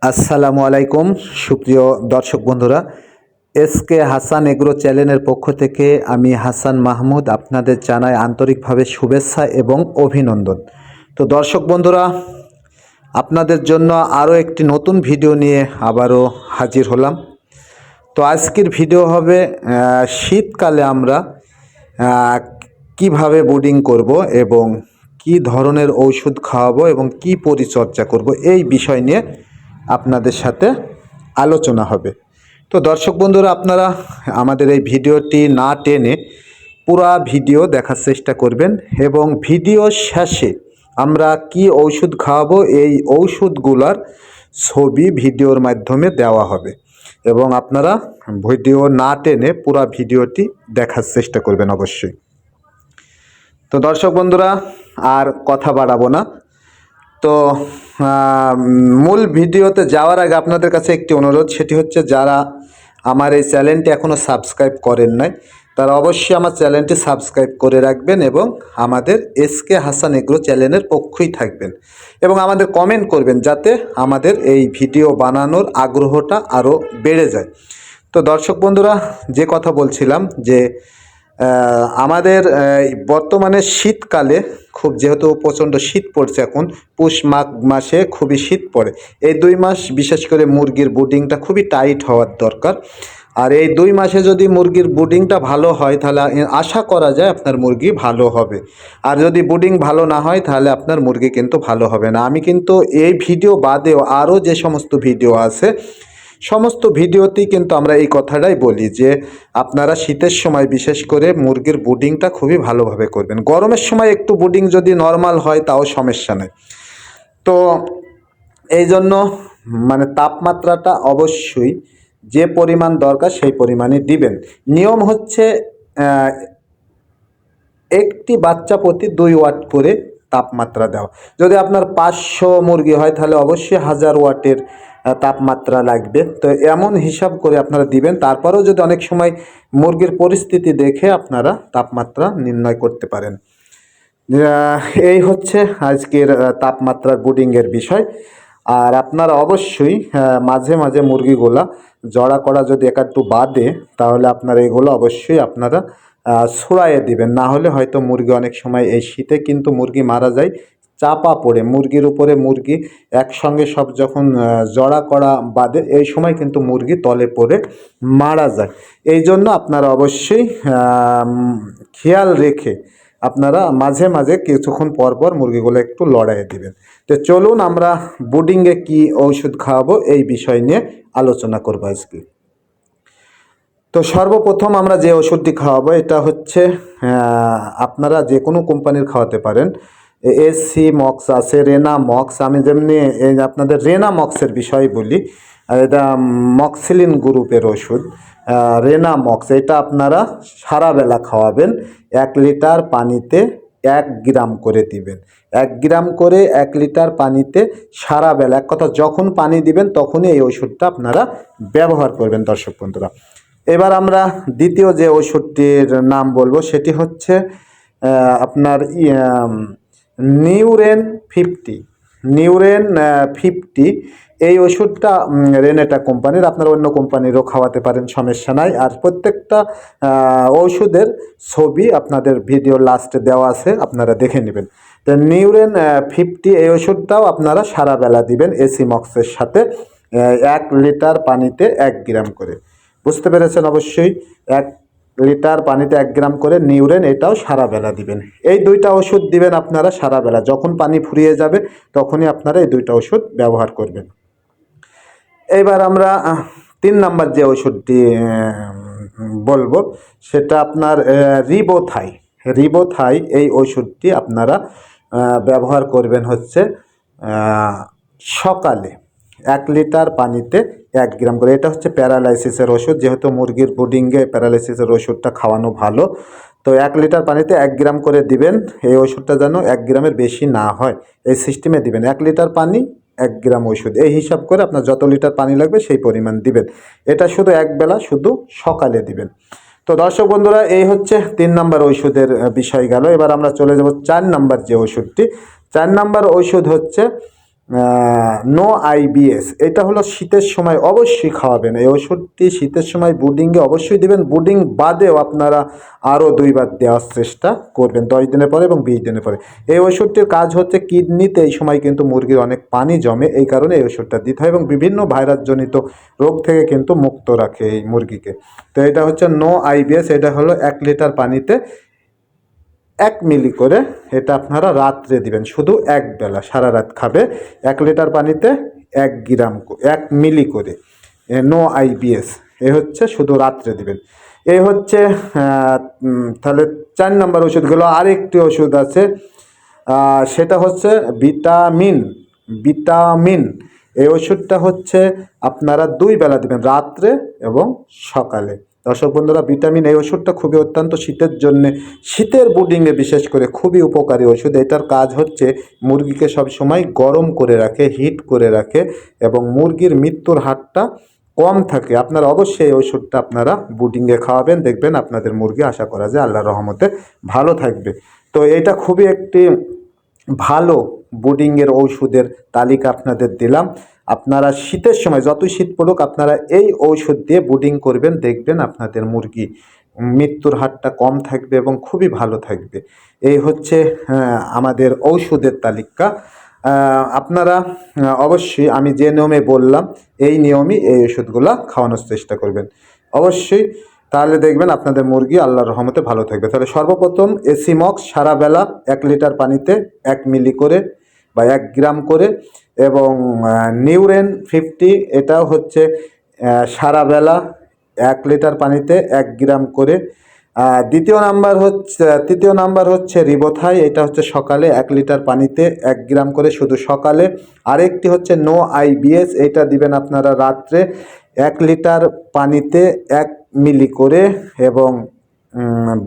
আসসালামু আলাইকুম সুপ্রিয় দর্শক বন্ধুরা, এসকে হাসান এগ্রো চ্যানেলের পক্ষ থেকে আমি হাসান মাহমুদ আপনাদের জানাই আন্তরিকভাবে শুভেচ্ছা এবং অভিনন্দন। তো দর্শক বন্ধুরা, আপনাদের জন্য আরও একটি নতুন ভিডিও নিয়ে আবারও হাজির হলাম। তো আজকের ভিডিও হবে শীতকালে আমরা কিভাবে ব্রুডিং করব এবং কি ধরনের ঔষধ খাওয়াবো এবং কি পরিচর্যা করব, এই বিষয় নিয়ে আপনাদের সাথে আলোচনা হবে। তো দর্শক বন্ধুরা, আপনারা আমাদের এই ভিডিওটি না টেনে পুরা ভিডিও দেখার চেষ্টা করবেন এবং ভিডিও শেষে আমরা কি ঔষধ খাওয়াবো এই ঔষধগুলার ছবি ভিডিওর মাধ্যমে দেওয়া হবে এবং আপনারা ভিডিও না টেনে পুরা ভিডিওটি দেখার চেষ্টা করবেন অবশ্যই। তো দর্শক বন্ধুরা, আর কথা বাড়াবো না। তো মূল ভিডিওতে যাওয়ার আগে আপনাদের কাছে একটি অনুরোধ, সেটি হচ্ছে যারা আমার এই চ্যানেলটি এখনও সাবস্ক্রাইব করেন নাই তারা অবশ্যই আমার চ্যানেলটি সাবস্ক্রাইব করে রাখবেন এবং আমাদের এসকে হাসান এগ্রো চ্যানেলের পক্ষই থাকবেন এবং আমাদের কমেন্ট করবেন যাতে আমাদের এই ভিডিও বানানোর আগ্রহটা আরও বেড়ে যায়। তো দর্শক বন্ধুরা, যে কথা বলছিলাম যে আমাদের বর্তমানে শীতকালে যেহেতু প্রচণ্ড শীত পড়ছে, এখন পুষ মাঘ মাসে খুবই শীত পড়ে। এই 2 মাস বিশেষ করে মুরগির ব্রুডিংটা খুবই টাইট হওয়ার দরকার। আর এই 2 মাসে যদি মুরগির ব্রুডিংটা ভালো হয় তাহলে আশা করা যায় আপনার মুরগি ভালো হবে। আর যদি ব্রুডিং ভালো না হয় তাহলে আপনার মুরগি কিন্তু ভালো হবে না। আমি কিন্তু এই ভিডিও বাদেও আরও যে সমস্ত ভিডিও আছে সমস্ত ভিডিওতেই কিন্তু আমরা এই কথাটাই বলি যে আপনারা শীতের সময় বিশেষ করে মুরগির ব্রুডিংটা খুবই ভালোভাবে করবেন। গরমের সময় একটু ব্রুডিং যদি নর্মাল হয় তাও সমস্যা নেই। তো এই জন্য তাপমাত্রাটা অবশ্যই যে পরিমাণ দরকার সেই পরিমাণে দিবেন। নিয়ম হচ্ছে একটি বাচ্চা প্রতি 2 ওয়াট করে তাপমাত্রা দেওয়া। যদি আপনার 500 মুরগি হয় তাহলে অবশ্যই 1000 ওয়াটের তাপমাত্রা লাগবে। তো এমন হিসাব করে আপনারা দিবেন। তারপরেও যদি অনেক সময় মুরগির পরিস্থিতি দেখে আপনারা তাপমাত্রা নির্ণয় করতে পারেন। এই হচ্ছে আজকের তাপমাত্রার ব্রুডিংয়ের বিষয়। আর আপনারা অবশ্যই মাঝে মাঝে মুরগিগুলা জড়া করা যদি একটু বাদে তাহলে আপনারা এগুলো অবশ্যই আপনারা ছড়াইয়ে দিবেন। না হলে হয়তো মুরগি অনেক সময় এই শীতে কিন্তু মুরগি মারা যায় চাপা পড়ে, মুরগির উপরে মুরগি একসঙ্গে সব যখন জড়া করা বাদে এই সময় কিন্তু মুরগি তলে পড়ে মারা যায়। এই জন্য আপনারা অবশ্যই খেয়াল রেখে আপনারা মাঝে মাঝে কিছুক্ষণ পর পর মুরগিগুলো একটু লড়াইয়ে দিবেন। তো চলুন আমরা ব্রুডিংয়ে কি ঔষধ খাওয়াবো এই বিষয় নিয়ে আলোচনা করবো আজকে। তো সর্বপ্রথম আমরা যে ওষুধটি খাওয়াবো এটা হচ্ছে আপনারা যে কোনো কোম্পানির খাওয়াতে পারেন। এসি মক্স আছে, রেনা মক্স। আমি যেমনি আপনাদের রেনা মক্সের বিষয় বলি, এটা মক্সিলিন গ্রুপের ওষুধ। রেনা মক্স এটা আপনারা সারা বেলা খাওয়াবেন। 1 লিটার পানিতে 1 গ্রাম করে দিবেন। 1 গ্রাম করে 1 লিটার পানিতে সারা বেলা, এক কথা যখন পানি দিবেন তখনই এই ওষুধটা আপনারা ব্যবহার করবেন দর্শক বন্ধুরা। এবার আমরা দ্বিতীয় যে ওষুধটির নাম বলবো সেটি হচ্ছে আপনার নিউরেন 50। নিউরেন 50 এই ওষুধটা রেনেটা কোম্পানির, আপনারা অন্য কোম্পানিরও খাওয়াতে পারেন, সমস্যা নাই। আর প্রত্যেকটা ওষুধের ছবি আপনাদের ভিডিও লাস্টে দেওয়া আছে, আপনারা দেখে নেবেন। তো নিউরেন 50 এই ওষুধটাও আপনারা সারা বেলা দিবেন এসি মক্সের সাথে 1 লিটার পানিতে 1 গ্রাম করে। বুঝতে পেরেছেন অবশ্যই। 1 লিটার পানিতে 1 গ্রাম করে নিউরেন, এটাও সারা বেলা দিবেন। এই 2টা ওষুধ দিবেন আপনারা সারা বেলা, যখন পানি ফুরিয়ে যাবে তখনই আপনারা এই 2টা ওষুধ ব্যবহার করবেন। এবার আমরা 3 নাম্বার যে ওষুধটি বলবো সেটা আপনার রিবোথাই। রিবোথাই এই ওষুধটি আপনারা ব্যবহার করবেন হচ্ছে সকালে 1 লিটার পানিতে 1 গ্রাম করে। এটা হচ্ছে প্যারালাইসিসের ওষুধ, যেহেতু মুরগির ব্রুডিংয়ে প্যারালাইসিসের ওষুধটা খাওয়ানো ভালো। তো 1 লিটার পানিতে 1 গ্রাম করে দিবেন। এই ওষুধটা যেন 1 গ্রামের বেশি না হয় এই সিস্টেমে দিবেন। 1 লিটার পানি 1 গ্রাম ওষুধ, এই হিসাব করে আপনার যত লিটার পানি লাগবে সেই পরিমাণ দিবেন। এটা শুধু একবেলা, শুধু সকালে দিবেন। তো দর্শক বন্ধুরা, এই হচ্ছে 3 নাম্বার ওষুধের বিষয় গেল। এবার আমরা চলে যাব 4 নাম্বার যে ওষুধটি। 4 নাম্বার ওষুধ হচ্ছে নো আইবিএস, এটা হলো শীতের সময় অবশ্যই খাওয়াবেন। এই ওষুধটি শীতের সময় বুডিংয়ে অবশ্যই দেবেন। বুডিং বাদেও আপনারা আরও 2বার দেওয়ার চেষ্টা করবেন, 10 দিনের পরে এবং 20 দিনের পরে। এই ওষুধটির কাজ হচ্ছে কিডনিতে এই সময় কিন্তু মুরগির অনেক পানি জমে, এই কারণে এই ওষুধটা দিতে হয় এবং বিভিন্ন ভাইরাসজনিত রোগ থেকে কিন্তু মুক্ত রাখে এই মুরগিকে। তো এটা হচ্ছে নো আইবিএস, এটা হলো 1 লিটার পানিতে 1 মিলি করে, এটা আপনারা রাত্রে দিবেন, শুধু এক বেলা, সারা রাত খাবে। 1 লিটার পানিতে 1 গ্রাম 1 মিলি করে নো আইবিএস, এ হচ্ছে শুধু রাত্রে দিবেন। এই হচ্ছে তাহলে 4 নম্বর ওষুধগুলো। আরেকটি ওষুধ আছে, সেটা হচ্ছে ভিটামিন। ভিটামিন এই ওষুধটা হচ্ছে আপনারা 2 বেলা দিবেন, রাত্রে এবং সকালে। দর্শক বন্ধুরা, ভিটামিন এই ওষুধটা খুবই অত্যন্ত শীতের জন্যে, শীতের বুডিংয়ে বিশেষ করে খুবই উপকারী ওষুধ। এটার কাজ হচ্ছে মুরগিকে সবসময় গরম করে রাখে, হিট করে রাখে এবং মুরগির মৃত্যুর হারটা কম থাকে। আপনারা অবশ্যই এই ওষুধটা আপনারা বুডিংয়ে খাওয়াবেন, দেখবেন আপনাদের মুরগি আশা করা যায় আল্লাহর রহমতে ভালো থাকবে। তো এটা খুবই একটি ভালো বুডিংয়ের ঔষধের তালিকা আপনাদের দিলাম। আপনারা শীতের সময় যতই শীত পড়ুক আপনারা এই ঔষধ দিয়ে বুডিং করবেন, দেখবেন আপনাদের মুরগি মৃত্যুর হারটা কম থাকবে এবং খুবই ভালো থাকবে। এই হচ্ছে আমাদের ঔষধের তালিকা। আপনারা অবশ্যই আমি যে নিয়মে বললাম এই নিয়মই এই ওষুধগুলো খাওয়ানোর চেষ্টা করবেন অবশ্যই, তাহলে দেখবেন আপনাদের মুরগি আল্লাহর রহমতে ভালো থাকবে। তাহলে সর্বপ্রথম এসিমক্স সারা বেলা 1 লিটার পানিতে 1 মিলি করে বা 1 গ্রাম করে, এবং নিউরেন 50 এটাও হচ্ছে সারা বেলা 1 লিটার পানিতে 1 গ্রাম করে। তৃতীয় নাম্বার হচ্ছে রিবোথাই, এটা হচ্ছে সকালে 1 লিটার পানিতে 1 গ্রাম করে, শুধু সকালে। আরেকটি হচ্ছে নো আইবিএস, এটা দিবেন আপনারা রাত্রে 1 লিটার পানিতে 1 মিলি করে, এবং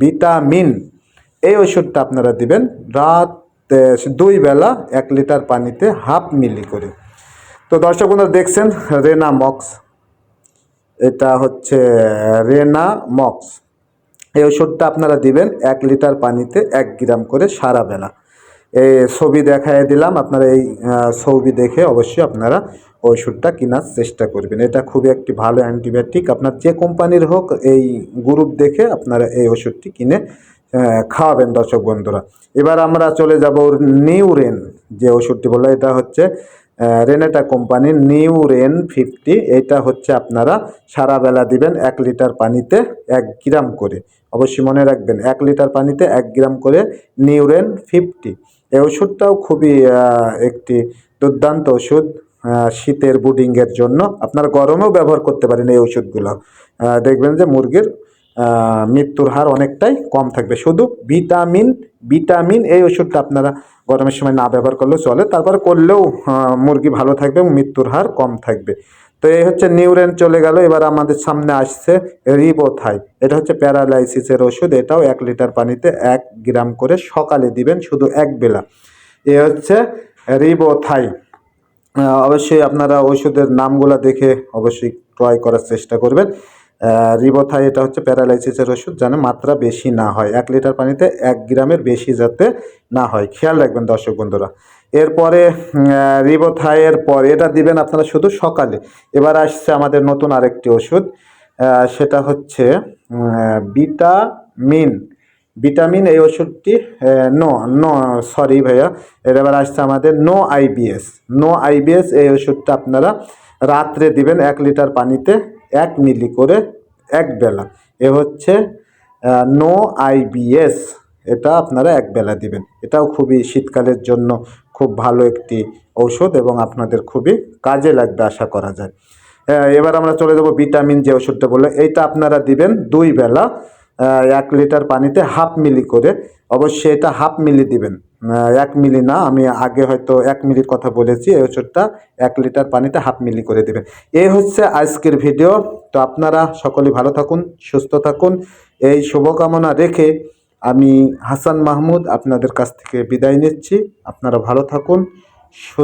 ভিটামিন এই ওষুধটা আপনারা দিবেন রাত 2 বেলা 1 লিটার পানিতে 1/2 মিলি করে। তো দর্শক বন্ধুরা দেখছেন রেনামক্স, এটা হচ্ছে রেনামক্স, এই ওষুধটা আপনারা দিবেন 1 লিটার পানিতে 1 গ্রাম করে সারা বেলা। এই ছবি দেখায় দিলাম, আপনারা এই ছবি দেখে অবশ্যই আপনারা ওষুধটা কেনার চেষ্টা করবেন। এটা খুবই একটি ভালো অ্যান্টিবায়োটিক, আপনার যে কোম্পানির হোক এই গ্রুপ দেখে আপনারা এই ওষুধটি কিনে খাওয়াবেন দর্শক বন্ধুরা। এবার আমরা চলে যাব নিউরেন, যে ওষুধটি বললো এটা হচ্ছে রেনেটা কোম্পানির নিউরেন 50, এটা হচ্ছে আপনারা সারা বেলা দিবেন 1 লিটার পানিতে 1 গ্রাম করে। অবশ্যই মনে রাখবেন 1 লিটার পানিতে 1 গ্রাম করে নিউরেন 50। এই ওষুধটাও খুবই একটি দুর্দান্ত ওষুধ শীতের বুডিংয়ের জন্য। আপনারা গরমেও ব্যবহার করতে পারেন এই ওষুধগুলো, দেখবেন যে মুরগির মৃত্যুর হার অনেকটাই কম থাকবে। শুধু ভিটামিন এই ওষুধটা আপনারা গরমের সময় না ব্যবহার করলেও চলে, তারপরে করলেও মুরগি ভালো থাকবে এবং মৃত্যুর হার কম থাকবে। তো এই হচ্ছে নিউরেন চলে গেল। এবার আমাদের সামনে আসছে রিবোথাই, এটা হচ্ছে প্যারালাইসিসের ওষুধ, এটাও 1 লিটার পানিতে 1 গ্রাম করে সকালে দিবেন, শুধু এক বেলা। এ হচ্ছে রিবোথাই। অবশ্যই আপনারা ওষুধের নামগুলো দেখে অবশ্যই ক্রয় করার চেষ্টা করবেন। রিবোথাই এটা হচ্ছে প্যারালাইসিসের ওষুধ, যেন মাত্রা বেশি না হয়, 1 লিটার পানিতে 1 গ্রামের বেশি যাতে না হয়, খেয়াল রাখবেন দর্শক বন্ধুরা। এরপরে রিবোথাইয়ের পর এটা দিবেন আপনারা শুধু সকালে। এবার আসছে আমাদের নতুন আরেকটি ওষুধ, সেটা হচ্ছে ভিটামিন এই ওষুধটি সরি ভাইয়া, এবার আসছে আমাদের নো আইবিএস। এই ওষুধটা আপনারা রাত্রে দিবেন 1 লিটার পানিতে 1 মিলি করে 1 বেলা। এ হচ্ছে নো আইবিএস, এটা আপনারা 1 বেলা দিবেন। এটাও খুবই শীতকালের জন্য খুব ভালো একটি ঔষধ এবং আপনাদের খুবই কাজে লাগবে আশা করা যায়। এবার আমরা চলে যাব ভিটামিন, যে ওষুধটা বললো এইটা আপনারা দিবেন 2 বেলা 1 লিটার পানিতে 1/2 মিলি করে। অবশ্যই এটা 1/2 মিলি দিবেন, 1 মিলি না, আমি আগে হয়তো 1 মিলির কথা বলেছি। এই ওষুধটা 1 লিটার পানিতে 1/2 মিলি করে দেবেন। এই হচ্ছে আজকের ভিডিও। তো আপনারা সকলেই ভালো থাকুন, সুস্থ থাকুন, এই শুভকামনা রেখে আমি হাসান মাহমুদ আপনাদের কাছ থেকে বিদায় নিচ্ছি। আপনারা ভালো থাকুন, সুস্থ